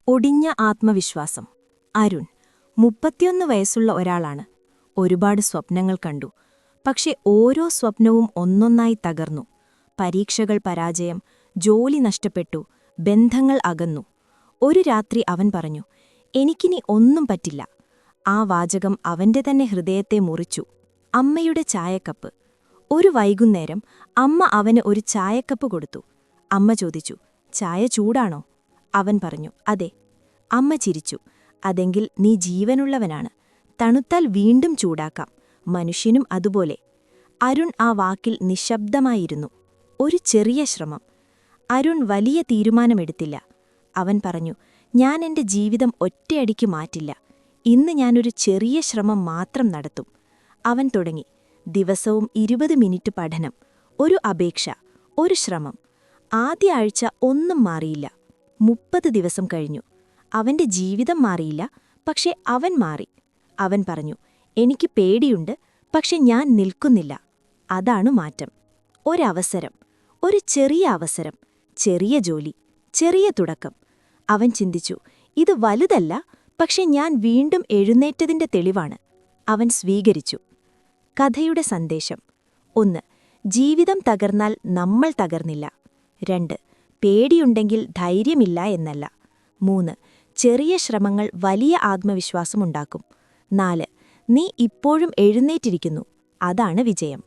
ഒടിഞ്ഞ ആത്മവിശ്വാസം. അരുൺ 31 വയസ്സുള്ള ഒരാളാണ്. ഒരുപാട് സ്വപ്നങ്ങൾ കണ്ടു. പക്ഷെ ഓരോ സ്വപ്നവും ഒന്നൊന്നായി തകർന്നു. പരീക്ഷകൾ പരാജയം, ജോലി നഷ്ടപ്പെട്ടു, ബന്ധങ്ങൾ അകന്നു. ഒരു രാത്രി അവൻ പറഞ്ഞു, എനിക്കിനി ഒന്നും പറ്റില്ല. ആ വാചകം അവന്റെ തന്നെ ഹൃദയത്തെ മുറിച്ചു. അമ്മയുടെ ചായക്കപ്പ്. ഒരു വൈകുന്നേരം അമ്മ അവന് ഒരു ചായക്കപ്പ് കൊടുത്തു. അമ്മ ചോദിച്ചു, ചായ ചൂടാണോ? അവൻ പറഞ്ഞു, അതെ. അമ്മ ചിരിച്ചു, അതെങ്കിൽ നീ ജീവനുള്ളവനാണ്. തണുത്താൽ വീണ്ടും ചൂടാക്കാം. മനുഷ്യനും അതുപോലെ. അരുൺ ആ വാക്കിൽ നിശബ്ദമായിരുന്നു. ഒരു ചെറിയ ശ്രമം. അരുൺ വലിയ തീരുമാനമെടുത്തില്ല. അവൻ പറഞ്ഞു, ഞാൻ എന്റെ ജീവിതം ഒറ്റയടിക്ക് മാറ്റില്ല. ഇന്ന് ഞാനൊരു ചെറിയ ശ്രമം മാത്രം നടത്തും. അവൻ തുടങ്ങി. ദിവസവും 20 മിനിറ്റ് പഠനം, ഒരു അപേക്ഷ, ഒരു ശ്രമം. ആദ്യ ആഴ്ച ഒന്നും മാറിയില്ല. 30 ദിവസം കഴിഞ്ഞു. അവന്റെ ജീവിതം മാറിയില്ല, പക്ഷെ അവൻ മാറി. അവൻ പറഞ്ഞു, എനിക്ക് പേടിയുണ്ട്, പക്ഷെ ഞാൻ നിൽക്കുന്നില്ല. അതാണ് മാറ്റം. ഒരവസരം, ഒരു ചെറിയ അവസരം, ചെറിയ ജോലി, ചെറിയ തുടക്കം. അവൻ ചിന്തിച്ചു, ഇത് വലുതല്ല, പക്ഷെ ഞാൻ വീണ്ടും എഴുന്നേറ്റതിന്റെ തെളിവാണ്. അവൻ സ്വീകരിച്ചു. കഥയുടെ സന്ദേശം: 1. ജീവിതം തകർന്നാൽ നമ്മൾ തകർന്നില്ല. 2. പേടിയുണ്ടെങ്കിൽ ധൈര്യമില്ല എന്നല്ല. 3. ചെറിയ ശ്രമങ്ങൾ വലിയ ആത്മവിശ്വാസമുണ്ടാക്കും. 4. നീ ഇപ്പോഴും എഴുന്നേറ്റിരിക്കുന്നു. അതാണ് വിജയം.